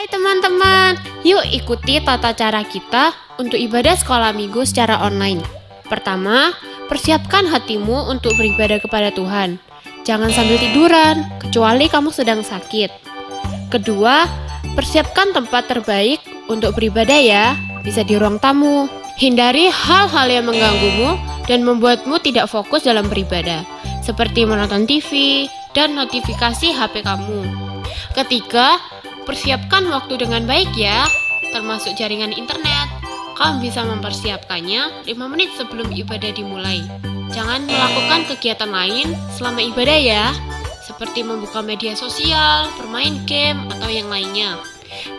Hai teman-teman, yuk ikuti tata cara kita untuk ibadah sekolah minggu secara online. Pertama, persiapkan hatimu untuk beribadah kepada Tuhan. Jangan sambil tiduran, kecuali kamu sedang sakit. Kedua, persiapkan tempat terbaik untuk beribadah ya, bisa di ruang tamu. Hindari hal-hal yang mengganggumu dan membuatmu tidak fokus dalam beribadah, seperti menonton TV dan notifikasi HP kamu. Ketiga, persiapkan waktu dengan baik ya, termasuk jaringan internet. Kamu bisa mempersiapkannya 5 menit sebelum ibadah dimulai. Jangan melakukan kegiatan lain selama ibadah ya, seperti membuka media sosial, bermain game, atau yang lainnya.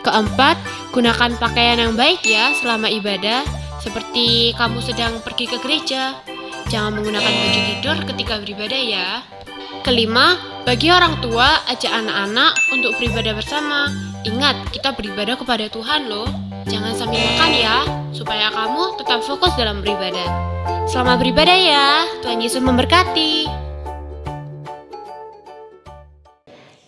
Keempat, gunakan pakaian yang baik ya selama ibadah, seperti kamu sedang pergi ke gereja. Jangan menggunakan baju tidur ketika beribadah ya. Kelima, bagi orang tua, ajak anak-anak untuk beribadah bersama. Ingat, kita beribadah kepada Tuhan loh. Jangan sambil makan ya, supaya kamu tetap fokus dalam beribadah. Selamat beribadah ya, Tuhan Yesus memberkati.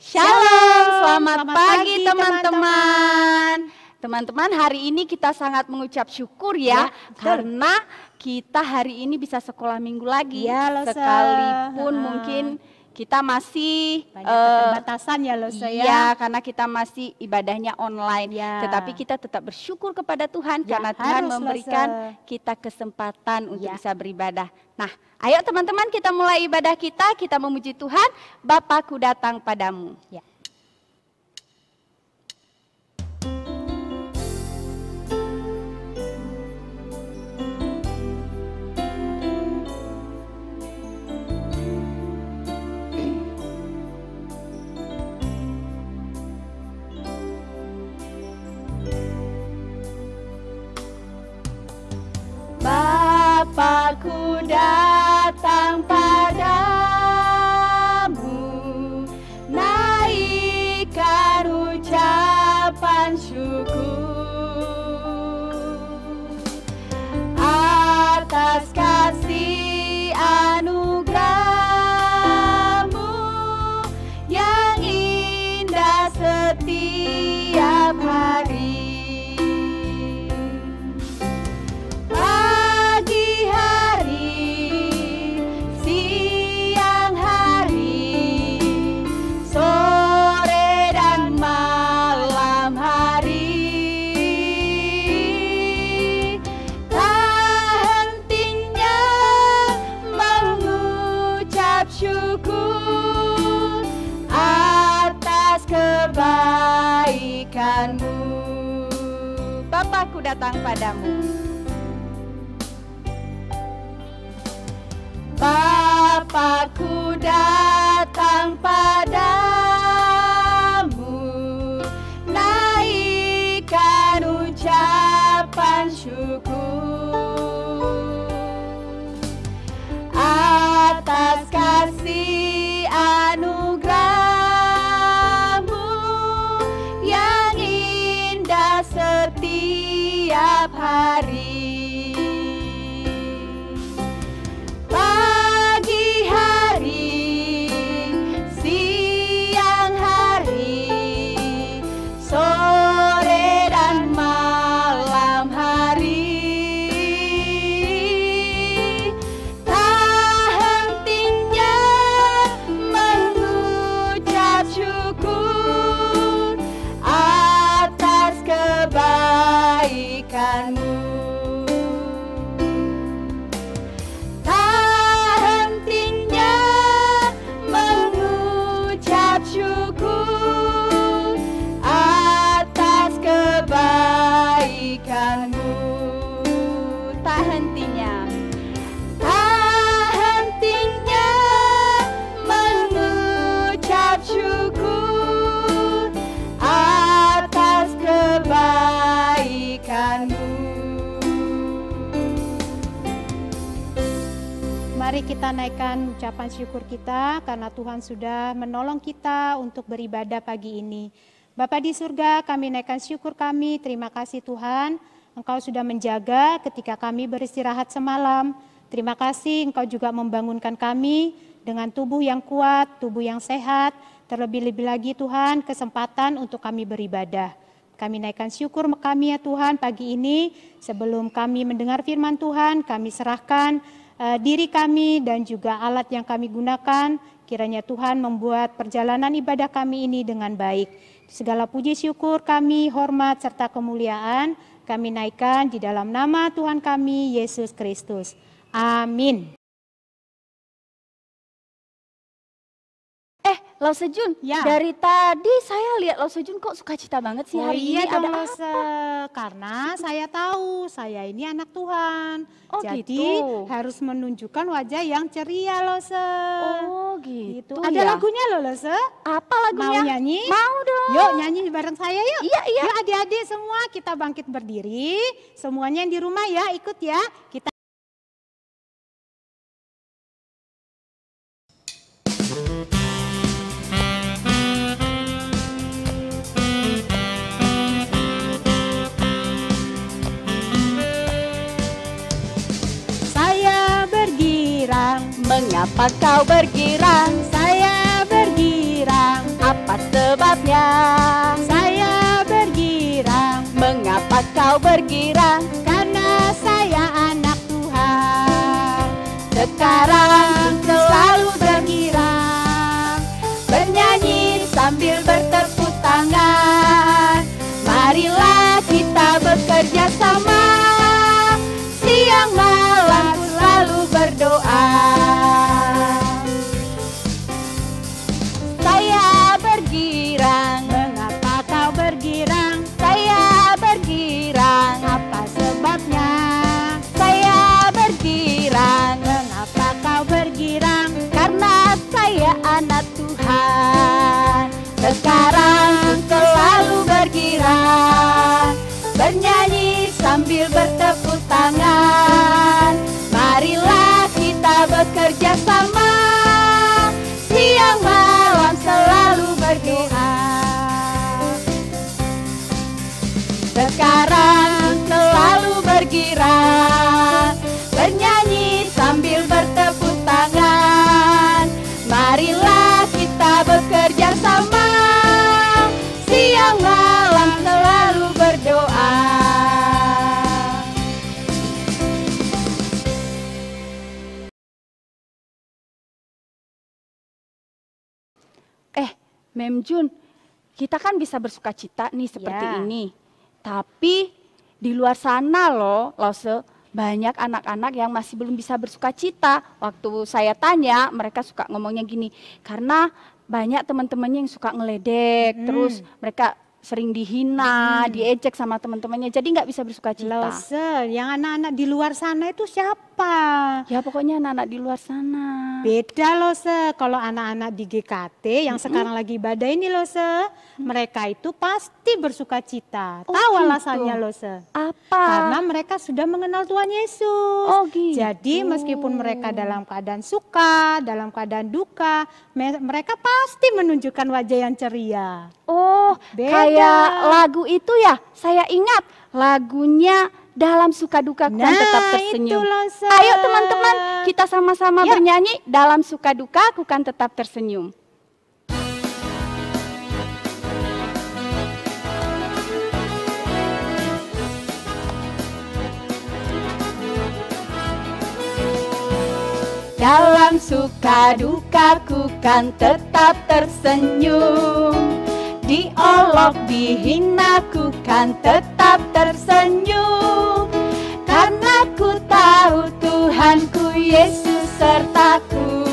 Shalom, selamat pagi teman-teman. Teman-teman, hari ini kita sangat mengucap syukur ya, karena kita hari ini bisa sekolah minggu lagi. Ya, Losa. Sekalipun mungkin kita masih banyak keterbatasan ya Losa ya. Iya, karena kita masih ibadahnya online. Ya. Tetapi kita tetap bersyukur kepada Tuhan Ya, karena Tuhan harus, memberikan Losa. kita kesempatan untuk Ya. bisa beribadah. Nah, ayo teman-teman kita mulai ibadah kita memuji Tuhan. Bapakku datang padamu. Ya. Bapakku datang padamu, naikkan ucapan syukur atas kasih anugerah-Mu yang indah setiap hari. Pagi hari, siang hari, sore dan malam hari, tak hentinya mengucap syukur atas kebaikan-Mu. Bapakku datang padamu. Bapakku datang padamu, naikkan ucapan syukur atas kasih anugerah-Mu yang indah setiap hari. Pagi hari, siang hari, sore dan malam hari, tak hentinya mengucap syukur atas kebaikan-Mu. Syukur atas kebaikan-Mu. Tak hentinya mengucap syukur atas kebaikan-Mu. Mari kita naikkan ucapan syukur kita karena Tuhan sudah menolong kita untuk beribadah pagi ini. Bapa di surga, kami naikkan syukur kami. Terima kasih Tuhan, Engkau sudah menjaga ketika kami beristirahat semalam. Terima kasih Engkau juga membangunkan kami dengan tubuh yang kuat, tubuh yang sehat. Terlebih-lebih lagi Tuhan, kesempatan untuk kami beribadah. Kami naikkan syukur kami ya Tuhan pagi ini. Sebelum kami mendengar firman Tuhan, kami serahkan diri kami dan juga alat yang kami gunakan. Kiranya Tuhan membuat perjalanan ibadah kami ini dengan baik. Segala puji syukur kami, hormat serta kemuliaan kami naikkan di dalam nama Tuhan kami, Yesus Kristus. Amin. Lause Jun, Ya. dari tadi saya lihat Lause Jun kok sukacita banget sih hari ini. Iya dong, Ada Lause. Karena saya tahu saya ini anak Tuhan. Oh, Jadi gitu. harus menunjukkan wajah yang ceria, Lause. Oh gitu. Ada ya? lagunya loh, Lause. Apa lagunya? Mau nyanyi? Mau dong. Yuk nyanyi bareng saya yuk. Iya, iya. Yuk adik-adik semua kita bangkit berdiri. Semuanya yang di rumah ya ikut ya. Kita Saya bergirang, Mengapa kau bergirang? saya bergirang, Apa sebabnya? saya bergirang. Mengapa kau bergirang? Karena saya anak Tuhan. Sekarang Selalu bergirang, bernyanyi sambil bertepuk tangan. Marilah kita bekerja sama, siang malam selalu berdoa. Saya bergirang, mengapa kau bergirang? saya bergirang, Apa sebabnya? saya bergirang. Mengapa kau bergirang? Karena saya anak Tuhan. Sekarang selalu bergirang, bernyanyi sambil bertepuk tangan. Marilah kita bekerja sama, siang malam selalu berdoa. Sekarang selalu bergirang, bernyanyi sambil bertepuk tangan. Marilah kita bekerja sama, siang malam selalu berdoa. Mem Jun, kita kan bisa bersuka cita nih seperti Ya. ini. Tapi di luar sana loh, Lause, banyak anak-anak yang masih belum bisa bersuka cita. Waktu saya tanya, mereka suka ngomongnya gini, karena banyak teman-temannya yang suka ngeledek, terus mereka sering dihina, diejek sama teman-temannya, jadi nggak bisa bersuka cita. Lause, yang anak-anak di luar sana itu siapa? Ya pokoknya anak-anak di luar sana. Beda Lause, kalau anak-anak di GKT yang sekarang lagi ibadah ini Lause, mereka itu pasti bersuka cita. Oh, Tahu gitu. alasannya Lause? Apa? Karena mereka sudah mengenal Tuhan Yesus. Oh, gitu. Jadi meskipun mereka dalam keadaan suka, dalam keadaan duka, mereka pasti menunjukkan wajah yang ceria. Oh, Beda. kayak lagu itu ya, saya ingat lagunya Dalam Suka Duka Ku Kan Tetap Tersenyum. itu Lause. Ayo teman-teman, kita sama-sama Ya. bernyanyi Dalam Suka Duka Ku Kan Tetap Tersenyum. Dalam suka dukaku kan tetap tersenyum, diolok dihinaku kan tetap tersenyum. Karena ku tahu Tuhanku Yesus sertaku,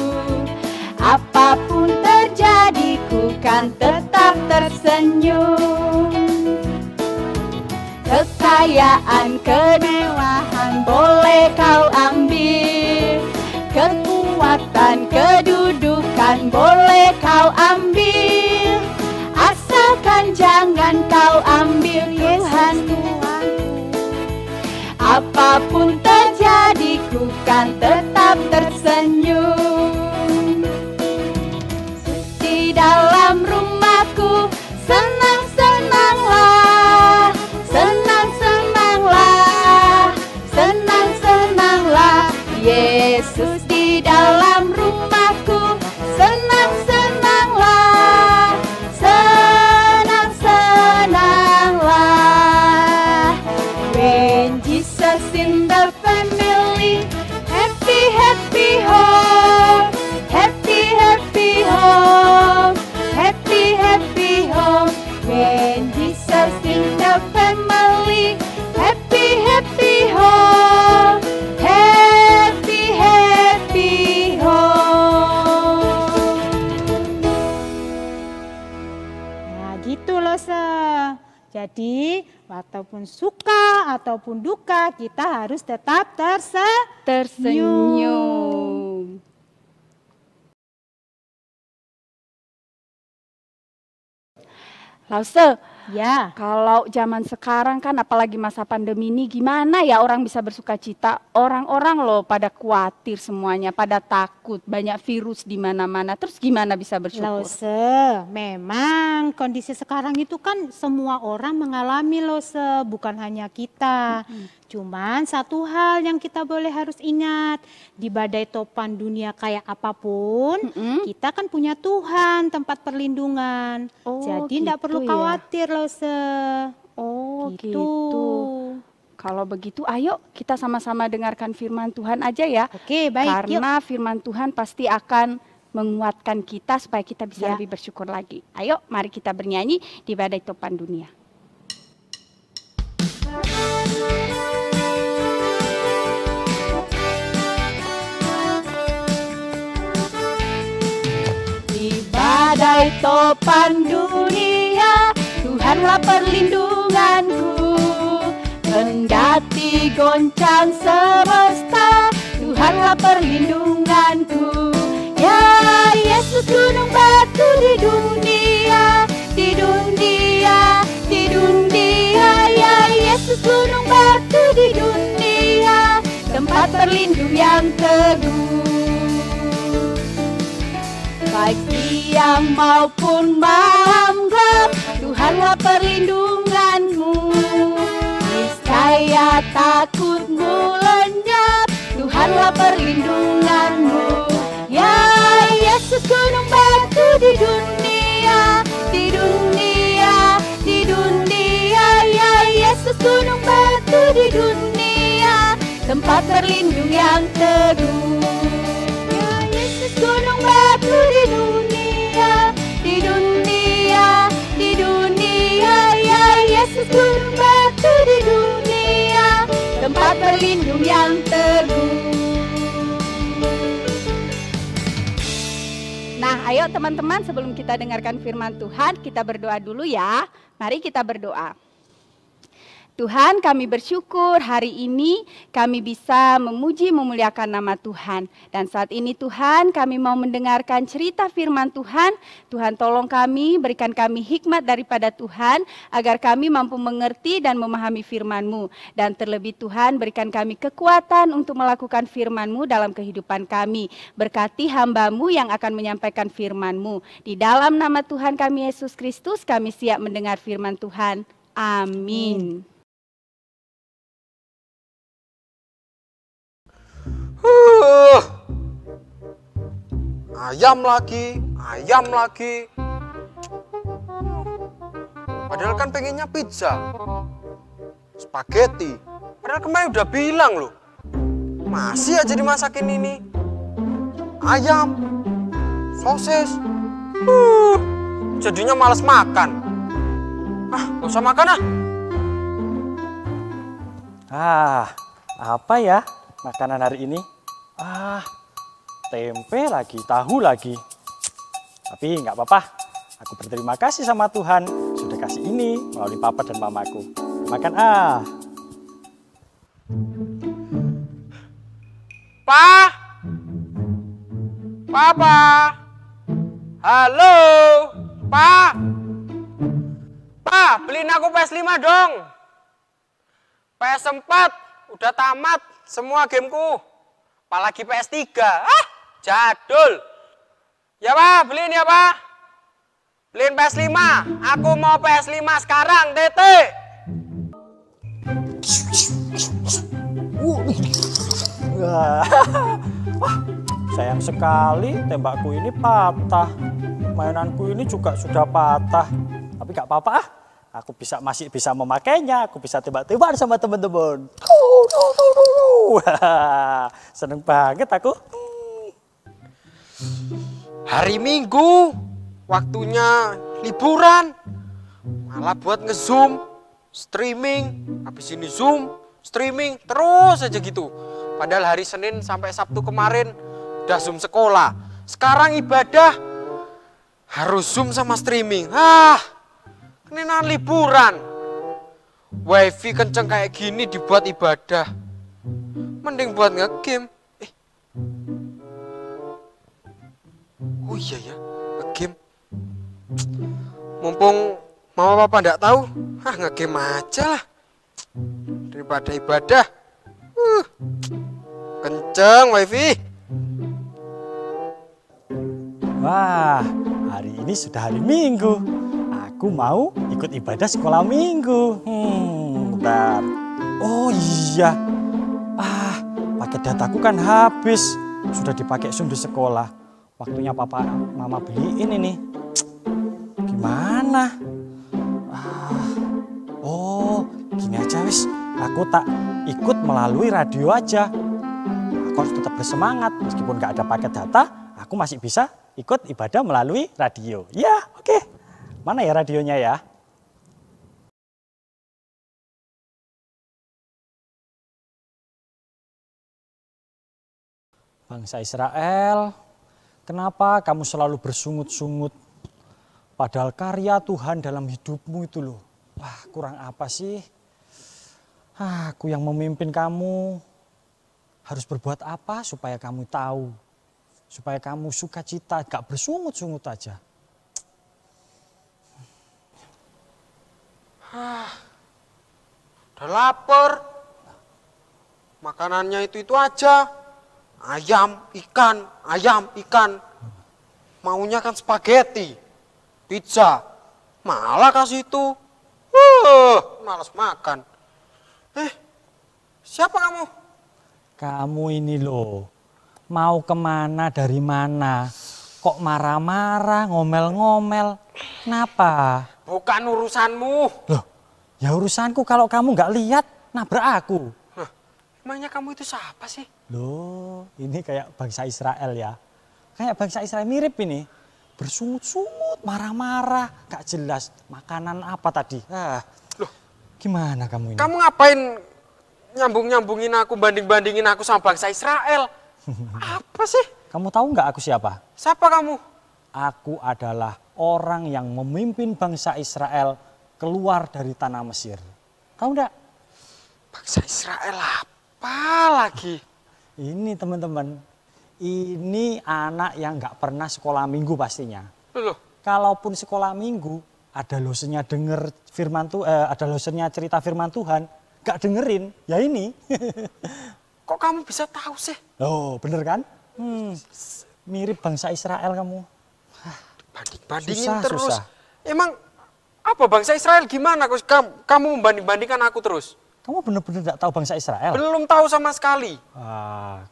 apapun terjadi ku kan tetap tersenyum. Kekayaan, kemewahan boleh kau ambil, kekuatan, kedudukan boleh kau ambil, asalkan jangan kau ambil Tuhan. Apapun terjadi ku kan tetap tersenyum. Di dalam rumahku senang-senanglah, senang-senanglah, senang-senanglah. Yesus di dalam rumahku senang-senanglah, senang-senanglah. Nah gitu loh Jadi walaupun suka ataupun duka kita harus tetap Tersenyum. Lause, Ya. kalau zaman sekarang kan apalagi masa pandemi ini gimana ya orang bisa bersuka cita? Orang-orang loh pada khawatir semuanya, pada takut, banyak virus di mana-mana. Terus gimana bisa bersyukur? Lause, memang kondisi sekarang itu kan semua orang mengalami Lause, bukan hanya kita. Cuman satu hal yang kita boleh harus ingat, di badai topan dunia kayak apapun, kita kan punya Tuhan tempat perlindungan. Oh, Jadi tidak gitu perlu ya. khawatir Lause. Oh Gitu. gitu. Kalau begitu ayo kita sama-sama dengarkan firman Tuhan aja ya. Oke, baik. Yuk. Karena firman Tuhan pasti akan menguatkan kita supaya kita bisa Ya. lebih bersyukur lagi. Ayo mari kita bernyanyi di badai topan dunia. Di badai topan dunia, Tuhanlah perlindunganku. Kendati goncang semesta, Tuhanlah perlindunganku. Ya Yesus gunung batu di dunia, di dunia, di dunia. Ya Yesus gunung batu di dunia, tempat berlindung yang teguh. Baik siang maupun malam gelap, Tuhanlah perlindunganmu. Niscaya takutmu lenyap, Tuhanlah perlindunganmu. Ya Yesus gunung batu di dunia, di dunia, di dunia. Ya Yesus gunung batu di dunia, tempat berlindung yang teguh. Gunung batu di dunia, di dunia, di dunia. Ya Yesus gunung batu di dunia, tempat berlindung yang teguh. Nah, ayo teman-teman sebelum kita dengarkan firman Tuhan, kita berdoa dulu ya. Mari kita berdoa. Tuhan, kami bersyukur hari ini kami bisa memuji memuliakan nama Tuhan. Dan saat ini Tuhan, kami mau mendengarkan cerita firman Tuhan. Tuhan tolong kami, berikan kami hikmat daripada Tuhan, agar kami mampu mengerti dan memahami firman-Mu. Dan terlebih Tuhan, berikan kami kekuatan untuk melakukan firman-Mu dalam kehidupan kami. Berkati hamba-Mu yang akan menyampaikan firman-Mu. Di dalam nama Tuhan kami Yesus Kristus, kami siap mendengar firman Tuhan. Amin. Ayam lagi, ayam lagi. Padahal kan pengennya pizza, spaghetti. Padahal kemarin udah bilang loh, masih aja dimasakin ini. Ayam, sosis. Jadinya males makan. Gak usah makan Apa ya makanan hari ini? Tempe lagi, tahu lagi. Tapi nggak apa-apa, aku berterima kasih sama Tuhan sudah kasih ini melalui papa dan mamaku. Makan Pa! Papa! Halo! Pa! Pa, beliin aku PS5 dong! PS4 udah tamat semua gameku. Apalagi PS3. Jadul. Ya Pak, beliin ya Pak. Beliin PS5. Aku mau PS5 sekarang, Tete. sayang sekali tembakku ini patah. Mainanku ini juga sudah patah. Tapi nggak apa-apa aku masih bisa memakainya. Aku bisa tembak-tembak sama teman-teman. Seneng banget aku. Hari Minggu, waktunya liburan. Malah buat nge-zoom, streaming, habis ini zoom, streaming, terus aja gitu. Padahal hari Senin sampai Sabtu kemarin udah zoom sekolah. Sekarang ibadah harus zoom sama streaming. Ini liburan. Wifi kenceng kayak gini dibuat ibadah. Mending buat nge-game. Oh iya ya, nge-game. Mumpung mama papa nggak tahu, nge-game aja lah. Daripada ibadah. Kenceng wifi. Wah, hari ini sudah hari Minggu. Aku mau ikut ibadah sekolah minggu. Bentar. Oh iya. Paket dataku kan habis. Sudah dipakai Zoom di sekolah. Waktunya papa mama beliin ini. Gimana? Oh, gini aja wis. Aku tak ikut melalui radio aja. Aku harus tetap bersemangat. Meskipun nggak ada paket data, aku masih bisa ikut ibadah melalui radio. Ya, oke. Mana ya radionya ya? Bangsa Israel, kenapa kamu selalu bersungut-sungut? Padahal karya Tuhan dalam hidupmu itu loh. Wah, kurang apa sih? Aku yang memimpin kamu harus berbuat apa supaya kamu tahu? Supaya kamu sukacita, gak bersungut-sungut aja. Udah lapar. Makanannya itu aja. Ayam, ikan. Maunya kan spaghetti, pizza. Malah kasih itu. Malas makan. Siapa kamu? Kamu ini loh, mau kemana dari mana? Kok marah-marah, ngomel-ngomel? Kenapa? Bukan urusanmu. Loh, ya urusanku kalau kamu nggak lihat nabrak aku. Emangnya kamu itu siapa sih? Loh, ini kayak bangsa Israel ya. Kayak bangsa Israel mirip ini. Bersungut-sungut, marah-marah, gak jelas. Makanan apa tadi? Loh, gimana kamu ini? Kamu ngapain nyambung-nyambungin aku, banding-bandingin aku sama bangsa Israel? Apa sih? Kamu tahu nggak aku siapa? Siapa kamu? Aku adalah orang yang memimpin bangsa Israel keluar dari tanah Mesir. Tahu nggak? Bangsa Israel apa lagi? Ini teman-teman, ini anak yang nggak pernah sekolah minggu pastinya. Loh. Kalaupun sekolah minggu, ada dosennya denger firman Tuhan, ada dosennya cerita firman Tuhan, nggak dengerin. Ya ini. Kok kamu bisa tahu sih? Oh, bener kan? Mirip bangsa Israel kamu. Banding-bandingin susah, terus. susah. Emang apa bangsa Israel gimana? Kamu membanding-bandingkan aku terus? Kamu bener-bener gak tahu bangsa Israel? Belum tahu sama sekali.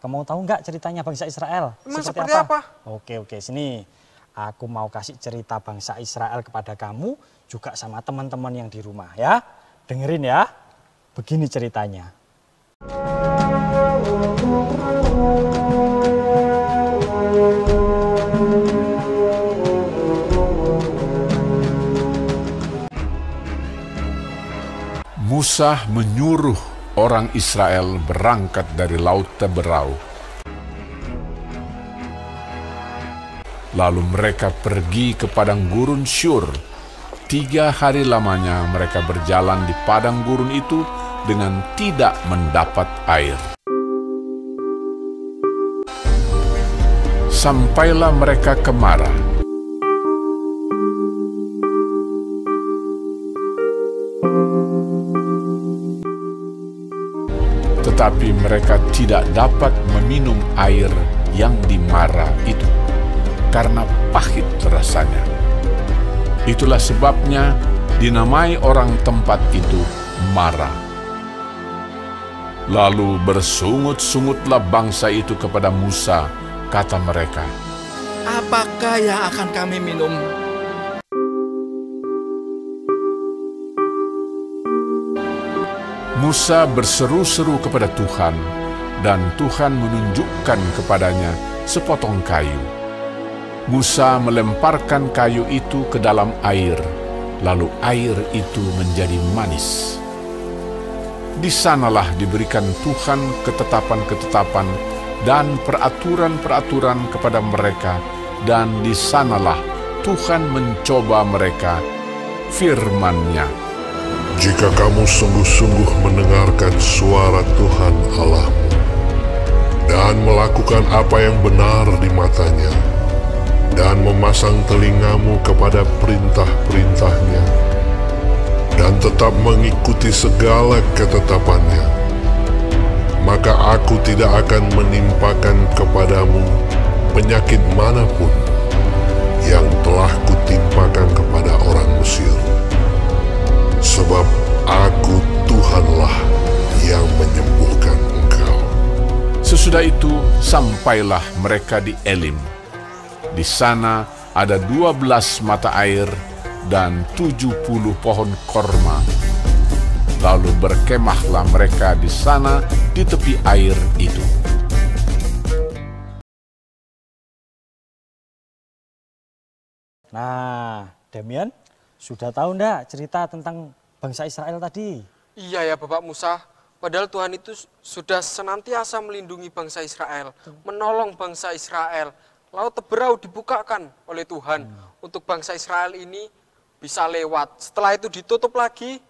Kamu tahu nggak ceritanya bangsa Israel? Emang seperti apa? Oke, sini. Aku mau kasih cerita bangsa Israel kepada kamu, juga sama teman-teman yang di rumah ya. Dengerin ya, begini ceritanya. Musa menyuruh orang Israel berangkat dari Laut Teberau. Lalu mereka pergi ke padang gurun Syur. 3 hari lamanya mereka berjalan di padang gurun itu dengan tidak mendapat air. Sampailah mereka ke Mara. Tetapi mereka tidak dapat meminum air yang di Mara itu, karena pahit rasanya. Itulah sebabnya dinamai orang tempat itu Mara. Lalu bersungut-sungutlah bangsa itu kepada Musa, kata mereka, "Apakah yang akan kami minum?" Musa berseru-seru kepada Tuhan, dan Tuhan menunjukkan kepadanya sepotong kayu. Musa melemparkan kayu itu ke dalam air, lalu air itu menjadi manis. Di sanalah diberikan Tuhan ketetapan-ketetapan dan peraturan-peraturan kepada mereka, dan di sanalah Tuhan mencoba mereka firman-Nya. Jika kamu sungguh-sungguh mendengarkan suara Tuhan Allahmu dan melakukan apa yang benar di matanya dan memasang telingamu kepada perintah-perintahnya dan tetap mengikuti segala ketetapannya, maka aku tidak akan menimpakan kepadamu penyakit manapun yang telah kutimpakan kepada orang Mesir. Sebab aku Tuhanlah yang menyembuhkan engkau. Sesudah itu sampailah mereka di Elim. Di sana ada 12 mata air dan 70 pohon korma. Lalu berkemahlah mereka di sana di tepi air itu. Nah, Demian, sudah tahu ndak cerita tentang bangsa Israel tadi? Iya ya Bapak Musa, padahal Tuhan itu sudah senantiasa melindungi bangsa Israel, menolong bangsa Israel. Laut Teberau dibukakan oleh Tuhan untuk bangsa Israel ini bisa lewat. Setelah itu ditutup lagi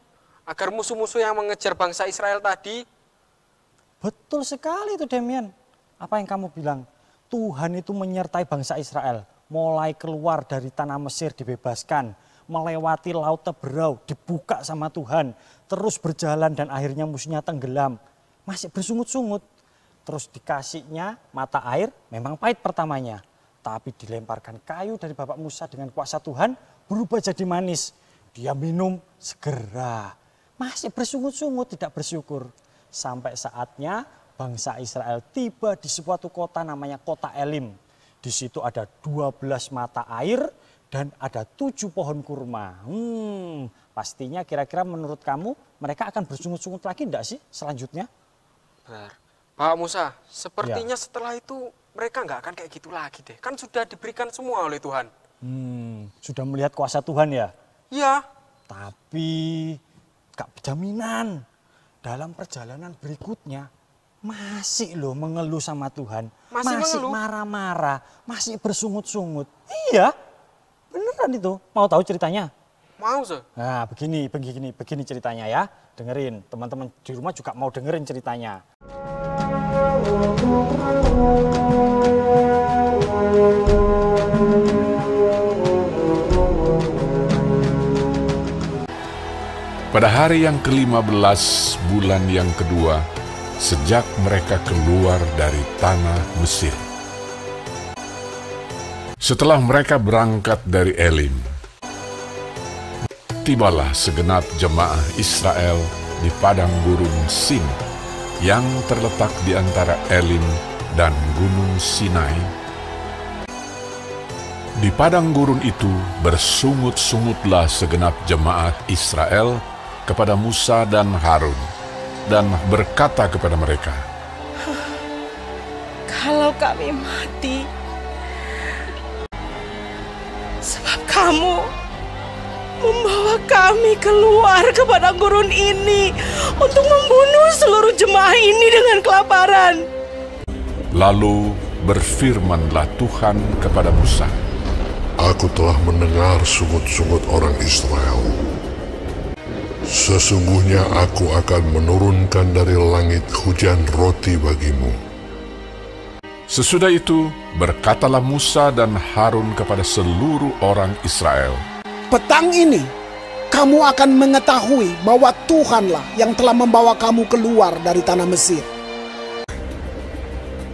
agar musuh-musuh yang mengejar bangsa Israel tadi. Betul sekali itu Demian. Apa yang kamu bilang? Tuhan itu menyertai bangsa Israel. Mulai keluar dari tanah Mesir dibebaskan, melewati Laut Teberau, dibuka sama Tuhan, terus berjalan dan akhirnya musuhnya tenggelam. Masih bersungut-sungut. Terus dikasihnya mata air, memang pahit pertamanya. Tapi dilemparkan kayu dari Bapak Musa dengan kuasa Tuhan, berubah jadi manis. Dia minum segera. Masih bersungut-sungut, tidak bersyukur. Sampai saatnya bangsa Israel tiba di suatu kota namanya kota Elim. Di situ ada 12 mata air dan ada 7 pohon kurma. Pastinya kira-kira menurut kamu mereka akan bersungut-sungut lagi enggak sih selanjutnya? Benar. Pak Musa, sepertinya setelah itu mereka nggak akan kayak gitu lagi deh. Kan sudah diberikan semua oleh Tuhan. Sudah melihat kuasa Tuhan ya? Iya. Tapi gak jaminan dalam perjalanan berikutnya masih loh mengeluh sama Tuhan. Masih marah-marah, masih bersungut-sungut. Iya, beneran itu. Mau tahu ceritanya? Mau, sih. Nah, begini ceritanya ya. Dengerin, teman-teman di rumah juga mau dengerin ceritanya. Pada hari yang ke-15 bulan yang kedua, sejak mereka keluar dari tanah Mesir. Setelah mereka berangkat dari Elim, tibalah segenap jemaah Israel di padang gurun Sin yang terletak di antara Elim dan Gunung Sinai. Di padang gurun itu bersungut-sungutlah segenap jemaah Israel kepada Musa dan Harun, dan berkata kepada mereka, "Kalau kami mati, sebab kamu membawa kami keluar ke padang gurun ini untuk membunuh seluruh jemaah ini dengan kelaparan." Lalu berfirmanlah Tuhan kepada Musa, Aku telah mendengar sungut-sungut orang Israel. Sesungguhnya aku akan menurunkan dari langit hujan roti bagimu. Sesudah itu berkatalah Musa dan Harun kepada seluruh orang Israel, Petang ini kamu akan mengetahui bahwa Tuhanlah yang telah membawa kamu keluar dari tanah Mesir.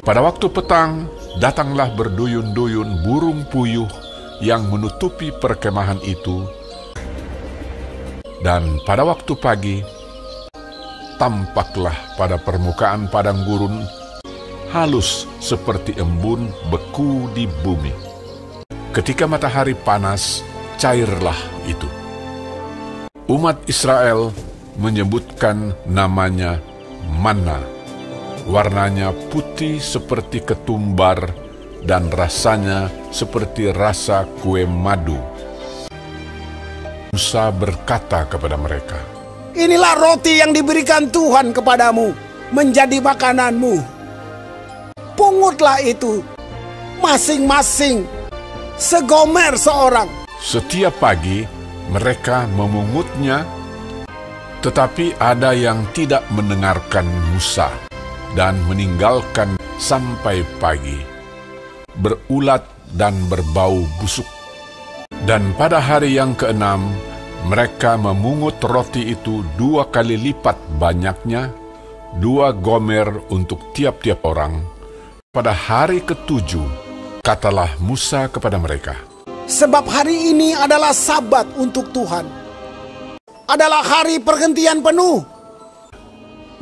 Pada waktu petang datanglah berduyun-duyun burung puyuh yang menutupi perkemahan itu. Dan pada waktu pagi, tampaklah pada permukaan padang gurun halus seperti embun beku di bumi. Ketika matahari panas, cairlah itu. Umat Israel menyebutkan namanya manna. Warnanya putih seperti ketumbar dan rasanya seperti rasa kue madu. Musa berkata kepada mereka, Inilah roti yang diberikan Tuhan kepadamu menjadi makananmu. Pungutlah itu masing-masing segomer seorang. Setiap pagi Mereka memungutnya, tetapi ada yang tidak mendengarkan Musa dan meninggalkan sampai pagi, berulat dan berbau busuk. Dan pada hari yang keenam, mereka memungut roti itu 2 kali lipat banyaknya, 2 gomer untuk tiap-tiap orang. Pada hari ke-7, katalah Musa kepada mereka, Sebab hari ini adalah Sabat untuk Tuhan, adalah hari perhentian penuh.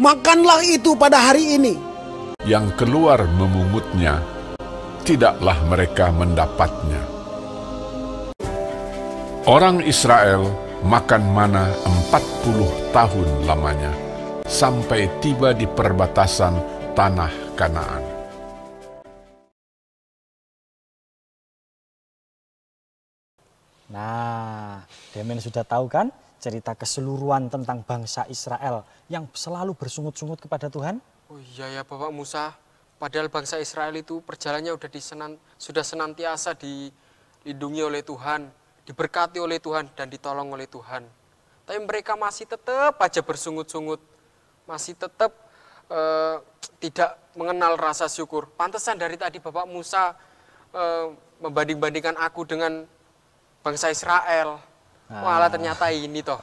Makanlah itu pada hari ini. yang keluar memungutnya, tidaklah mereka mendapatnya. Orang Israel makan mana 40 tahun lamanya, sampai tiba di perbatasan tanah Kanaan. Nah, Demen sudah tahu kan cerita keseluruhan tentang bangsa Israel yang selalu bersungut-sungut kepada Tuhan? Oh iya ya Bapak Musa, padahal bangsa Israel itu perjalanannya sudah senantiasa dilindungi oleh Tuhan, diberkati oleh Tuhan dan ditolong oleh Tuhan. Tapi mereka masih tetap aja bersungut-sungut, masih tetap tidak mengenal rasa syukur. Pantesan dari tadi Bapak Musa membanding-bandingkan aku dengan bangsa Israel. Walah ternyata ini toh.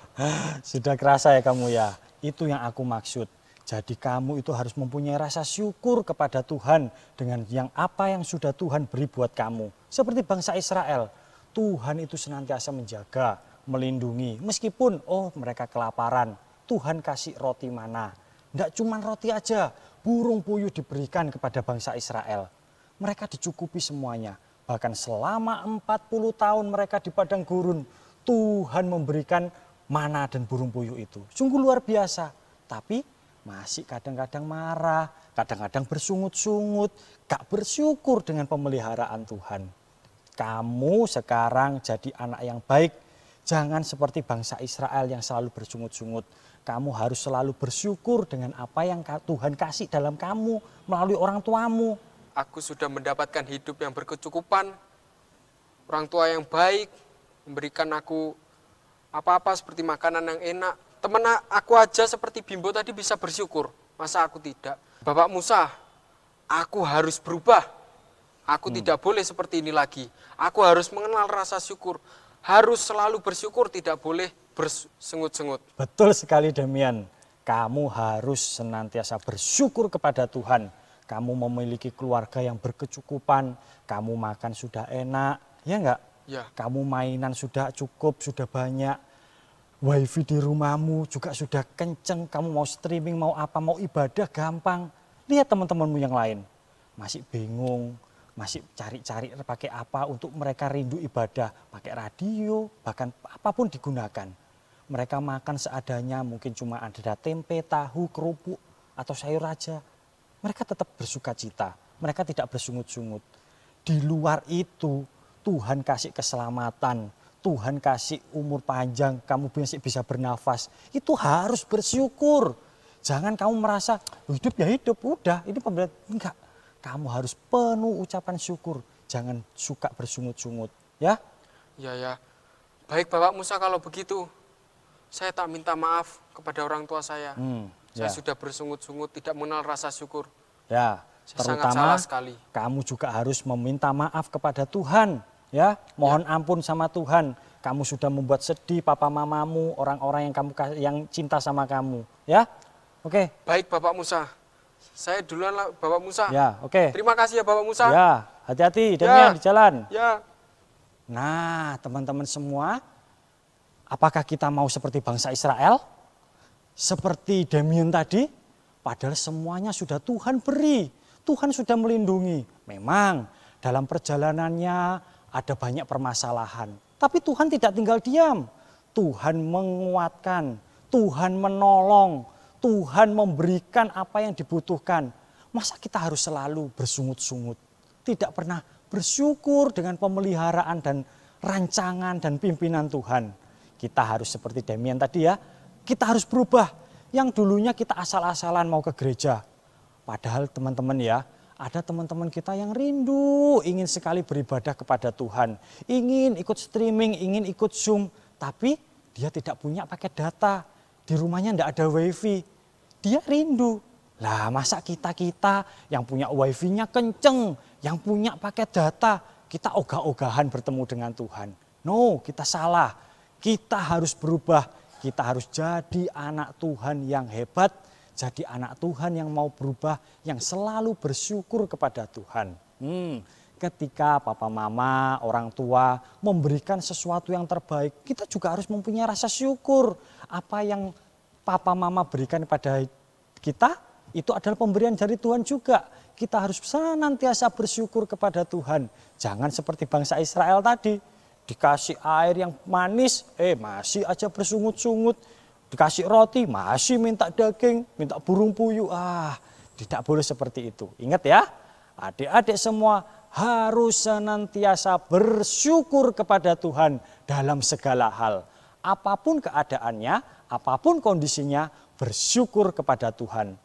Sudah kerasa ya kamu ya, itu yang aku maksud. Jadi kamu itu harus mempunyai rasa syukur kepada Tuhan dengan apa yang sudah Tuhan beri buat kamu. Seperti bangsa Israel, Tuhan itu senantiasa menjaga, melindungi. Meskipun mereka kelaparan, Tuhan kasih roti mana. Tidak cuma roti aja, burung puyuh diberikan kepada bangsa Israel. Mereka dicukupi semuanya. Bahkan selama 40 tahun mereka di padang gurun, Tuhan memberikan mana dan burung puyuh itu. Sungguh luar biasa. Tapi masih kadang-kadang marah, kadang-kadang bersungut-sungut, gak bersyukur dengan pemeliharaan Tuhan. Kamu sekarang jadi anak yang baik. Jangan seperti bangsa Israel yang selalu bersungut-sungut. Kamu harus selalu bersyukur dengan apa yang Tuhan kasih dalam kamu melalui orang tuamu. Aku sudah mendapatkan hidup yang berkecukupan, orang tua yang baik, memberikan aku apa-apa seperti makanan yang enak. Teman aku aja seperti Bimbo tadi bisa bersyukur, masa aku tidak? Bapak Musa, aku harus berubah. Aku tidak boleh seperti ini lagi. Aku harus mengenal rasa syukur. Harus selalu bersyukur, tidak boleh bersengut-sengut. Betul sekali Demian. Kamu harus senantiasa bersyukur kepada Tuhan. Kamu memiliki keluarga yang berkecukupan. Kamu makan sudah enak, ya enggak? Ya. Kamu mainan sudah cukup, sudah banyak. Wifi di rumahmu juga sudah kenceng. Kamu mau streaming, mau apa, mau ibadah gampang. Lihat teman-temanmu yang lain. Masih bingung, masih cari-cari pakai apa untuk mereka rindu ibadah. Pakai radio, bahkan apapun digunakan. Mereka makan seadanya, mungkin cuma ada tempe, tahu, kerupuk, atau sayur aja. Mereka tetap bersuka cita, mereka tidak bersungut-sungut. Di luar itu, Tuhan kasih keselamatan, Tuhan kasih umur panjang, kamu bisa bernafas. Itu harus bersyukur. Jangan kamu merasa, hidup ya hidup, udah, ini pemberian. Enggak, kamu harus penuh ucapan syukur. Jangan suka bersungut-sungut, ya? Ya. Baik Bapak Musa kalau begitu, saya tak minta maaf kepada orang tua saya. Saya sudah bersungut-sungut, tidak mengenal rasa syukur. Ya, saya terutama sangat salah sekali. Kamu juga harus meminta maaf kepada Tuhan. Ya, mohon ampun sama Tuhan. Kamu sudah membuat sedih papa mamamu, orang-orang yang cinta sama kamu. Ya, oke. Baik Bapak Musa. Saya duluan lah Bapak Musa. Ya, oke. Terima kasih ya Bapak Musa. Ya, hati-hati Demian di jalan. Ya. Nah, teman-teman semua, apakah kita mau seperti bangsa Israel? Seperti Demian tadi, padahal semuanya sudah Tuhan beri. Tuhan sudah melindungi. Memang dalam perjalanannya ada banyak permasalahan. Tapi Tuhan tidak tinggal diam. Tuhan menguatkan, Tuhan menolong, Tuhan memberikan apa yang dibutuhkan. Masa kita harus selalu bersungut-sungut? Tidak pernah bersyukur dengan pemeliharaan dan rancangan dan pimpinan Tuhan. Kita harus seperti Demian tadi ya. Kita harus berubah. Yang dulunya kita asal-asalan mau ke gereja. Padahal teman-teman ya, ada teman-teman kita yang rindu ingin sekali beribadah kepada Tuhan. Ingin ikut streaming, ingin ikut Zoom. tapi dia tidak punya paket data. Di rumahnya tidak ada wifi. Dia rindu. Lah masa kita yang punya wifi-nya kenceng, yang punya paket data, kita ogah-ogahan bertemu dengan Tuhan. No, kita salah. Kita harus berubah. Kita harus jadi anak Tuhan yang hebat. Jadi anak Tuhan yang mau berubah, yang selalu bersyukur kepada Tuhan. Ketika papa mama, orang tua memberikan sesuatu yang terbaik, kita juga harus mempunyai rasa syukur. Apa yang papa mama berikan pada kita, itu adalah pemberian dari Tuhan juga. Kita harus senantiasa bersyukur kepada Tuhan. Jangan seperti bangsa Israel tadi, dikasih air yang manis, masih aja bersungut-sungut. Dikasih roti, masih minta daging, minta burung puyuh. Tidak boleh seperti itu. Ingat ya, adik-adik semua harus senantiasa bersyukur kepada Tuhan dalam segala hal. Apapun keadaannya, apapun kondisinya, bersyukur kepada Tuhan.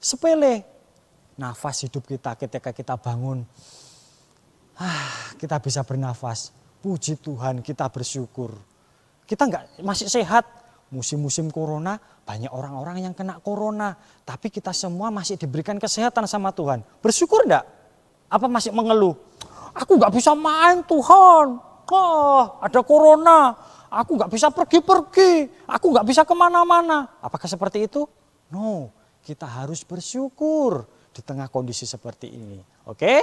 Sepele, nafas hidup kita ketika kita bangun. Kita bisa bernafas, puji Tuhan, kita bersyukur. Kita masih sehat. Musim-musim corona, banyak orang-orang yang kena corona. Tapi kita semua masih diberikan kesehatan sama Tuhan. Bersyukur enggak? Apa masih mengeluh? Aku nggak bisa main Tuhan. Ada corona. Aku nggak bisa pergi-pergi. Aku nggak bisa kemana-mana. Apakah seperti itu? No, kita harus bersyukur di tengah kondisi seperti ini. Oke?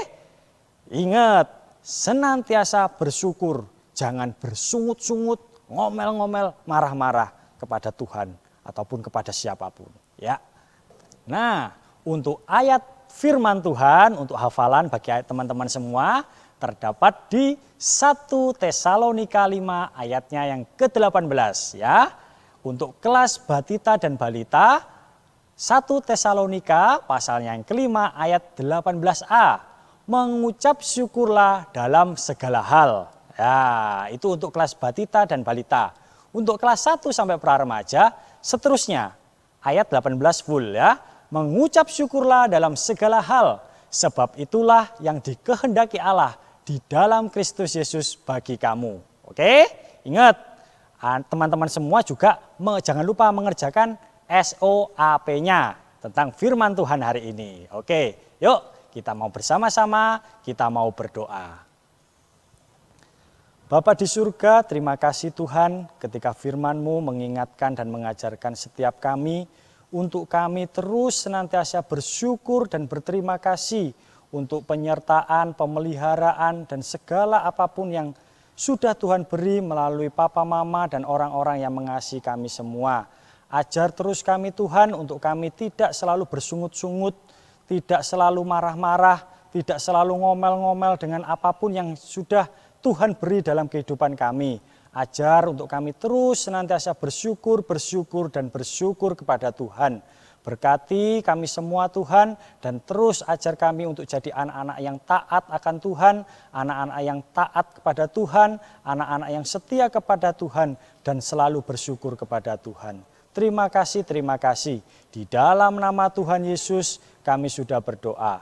Ingat, senantiasa bersyukur. Jangan bersungut-sungut, ngomel-ngomel, marah-marah kepada Tuhan ataupun kepada siapapun, ya. Nah, untuk ayat firman Tuhan, untuk hafalan bagi teman-teman semua terdapat di 1 Tesalonika 5 ayatnya yang ke-18 ya. Untuk kelas batita dan balita 1 Tesalonika pasalnya yang kelima ayat 18a. Mengucap syukurlah dalam segala hal. Ya, itu untuk kelas batita dan balita. Untuk kelas 1 sampai pra-remaja, seterusnya ayat 18 full ya. Mengucap syukurlah dalam segala hal, sebab itulah yang dikehendaki Allah di dalam Kristus Yesus bagi kamu. Oke, ingat teman-teman semua juga jangan lupa mengerjakan SOAP-nya tentang firman Tuhan hari ini. Oke, yuk kita mau bersama-sama, kita mau berdoa. Bapa di surga, terima kasih Tuhan ketika firman-Mu mengingatkan dan mengajarkan setiap kami untuk kami terus senantiasa bersyukur dan berterima kasih untuk penyertaan, pemeliharaan dan segala apapun yang sudah Tuhan beri melalui papa mama dan orang-orang yang mengasihi kami semua. Ajar terus kami Tuhan untuk kami tidak selalu bersungut-sungut, tidak selalu marah-marah, tidak selalu ngomel-ngomel dengan apapun yang sudah Tuhan beri dalam kehidupan kami. Ajar untuk kami terus senantiasa bersyukur dan bersyukur kepada Tuhan. Berkati kami semua Tuhan dan terus ajar kami untuk jadi anak-anak yang taat akan Tuhan, anak-anak yang taat kepada Tuhan, anak-anak yang setia kepada Tuhan dan selalu bersyukur kepada Tuhan. Terima kasih. Di dalam nama Tuhan Yesus kami sudah berdoa.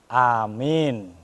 Amin.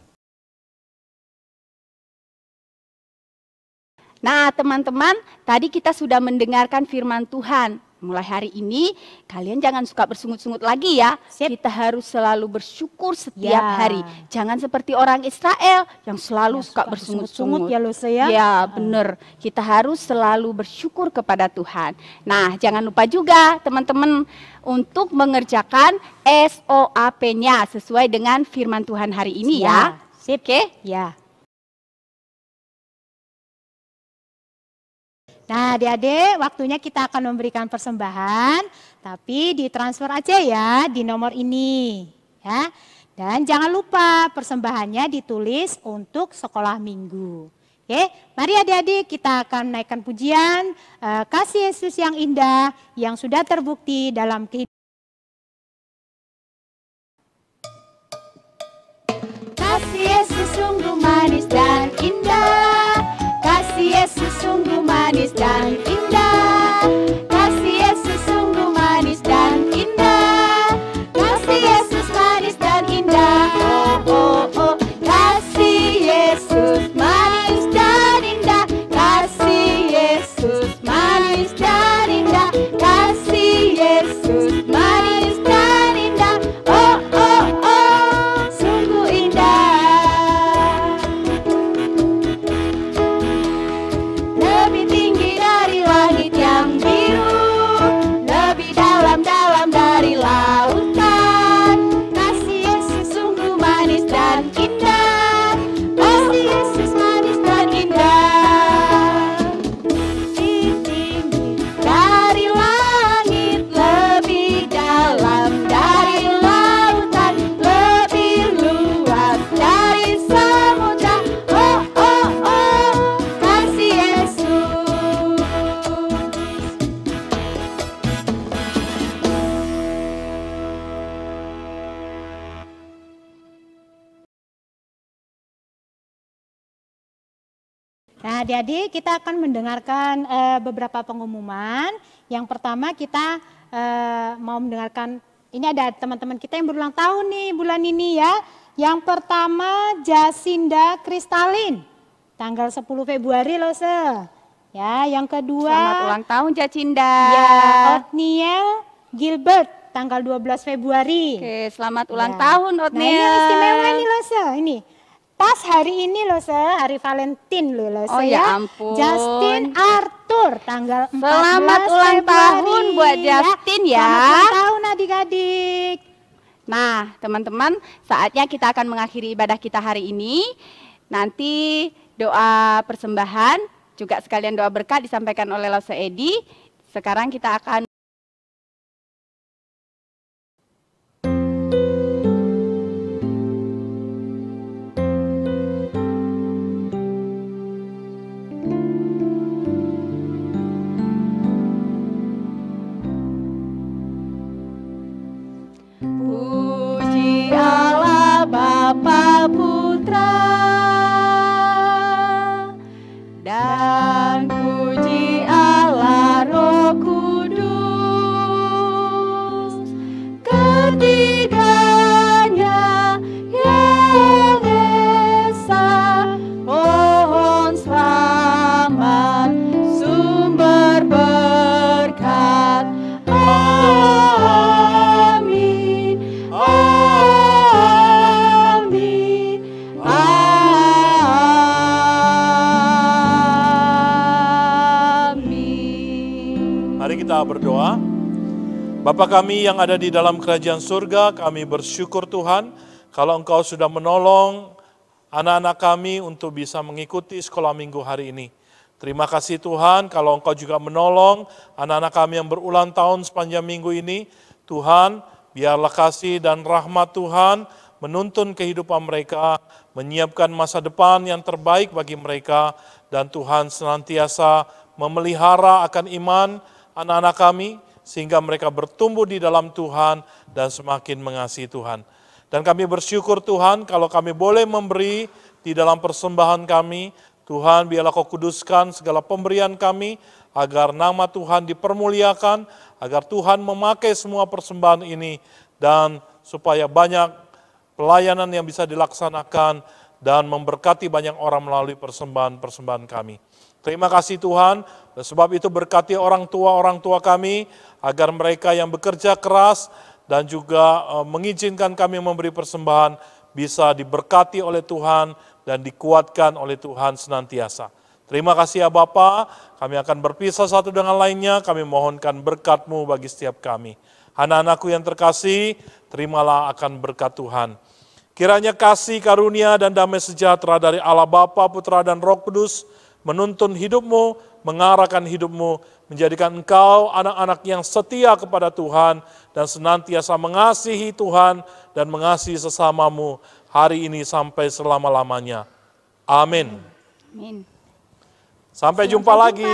Nah teman-teman, tadi kita sudah mendengarkan firman Tuhan. Mulai hari ini kalian jangan suka bersungut-sungut lagi ya. Kita harus selalu bersyukur setiap hari. Jangan seperti orang Israel yang selalu suka bersungut-sungut. Ya Luse ya. Ya benar, kita harus selalu bersyukur kepada Tuhan. Nah jangan lupa juga teman-teman untuk mengerjakan SOAP-nya sesuai dengan firman Tuhan hari ini ya. Sip. Oke? Ya. Nah adik-adik, waktunya kita akan memberikan persembahan, tapi ditransfer aja ya di nomor ini. Ya. Dan jangan lupa persembahannya ditulis untuk sekolah minggu. Oke, mari adik-adik kita akan naikkan pujian kasih Yesus yang indah yang sudah terbukti dalam kehidupan. Kasih Yesus sungguh manis dan indah. Kasih Yesus sungguh manis dan indah. Kasih Yesus sungguh manis dan indah. Kasih Yesus manis dan indah. Oh, oh, oh. Kasih Yesus manis dan indah. Kasih Yesus Yesus manis dan indah. Oh, oh, oh, sungguh indah. Lebih tinggi dari langit yang biru, lebih dalam-dalam dari lautan. Kasih Yesus sungguh manis dan indah. Kasih Yesus manis dan indah. Tinggi dari langit, lebih dalam dari lautan, lebih luas dari samudra. Oh, oh, oh, kasih Yesus. Nah, adik-adik, kita akan mendengarkan beberapa pengumuman. Yang pertama kita mau mendengarkan, ini ada teman-teman kita yang berulang tahun nih bulan ini ya. Yang pertama Jasinda Kristalin, tanggal 10 Februari loh Se. Ya, yang kedua Selamat ulang tahun Jacinda. ya Otniel Gilbert, tanggal 12 Februari. Oke, selamat ulang Ya. tahun Nah, Otniel. ini yang istimewa nih loh Se, ini. Pas hari ini loh Se, hari Valentine loh Se Oh, ya ampun. Justin Arthur, tanggal 14 Selamat ulang Februari. tahun buat Justin ya. Selamat ulang tahun adik-adik. Nah, teman-teman, saatnya kita akan mengakhiri ibadah kita hari ini. Nanti doa persembahan, juga sekalian doa berkat disampaikan oleh Lause Edi. Sekarang kita akan puji Allah Bapa Putra dan puji Allah Roh Kudus, ketiganya yang esa, pohon selamat, sumber berkat. Amin, amin, amin. Mari kita berdoa. Bapa kami yang ada di dalam kerajaan surga, kami bersyukur Tuhan kalau Engkau sudah menolong anak-anak kami untuk bisa mengikuti sekolah minggu hari ini. Terima kasih Tuhan kalau Engkau juga menolong anak-anak kami yang berulang tahun sepanjang minggu ini. Tuhan, biarlah kasih dan rahmat Tuhan menuntun kehidupan mereka, menyiapkan masa depan yang terbaik bagi mereka, dan Tuhan senantiasa memelihara akan iman anak-anak kami, sehingga mereka bertumbuh di dalam Tuhan dan semakin mengasihi Tuhan. Dan kami bersyukur Tuhan kalau kami boleh memberi di dalam persembahan kami. Tuhan, biarlah Kau kuduskan segala pemberian kami, agar nama Tuhan dipermuliakan, agar Tuhan memakai semua persembahan ini, dan supaya banyak pelayanan yang bisa dilaksanakan, dan memberkati banyak orang melalui persembahan-persembahan kami. Terima kasih Tuhan, dan sebab itu berkati orang tua kami, agar mereka yang bekerja keras, dan juga mengizinkan kami memberi persembahan, bisa diberkati oleh Tuhan, dan dikuatkan oleh Tuhan senantiasa. Terima kasih ya Bapa, kami akan berpisah satu dengan lainnya, kami mohonkan berkat-Mu bagi setiap kami. Anak-anakku yang terkasih, terimalah akan berkat Tuhan. Kiranya kasih, karunia, dan damai sejahtera dari Allah Bapa, Putra, dan Roh Kudus menuntun hidupmu, mengarahkan hidupmu, menjadikan engkau anak-anak yang setia kepada Tuhan, dan senantiasa mengasihi Tuhan, dan mengasihi sesamamu hari ini sampai selama-lamanya. Amin. Amin. Sampai jumpa lagi.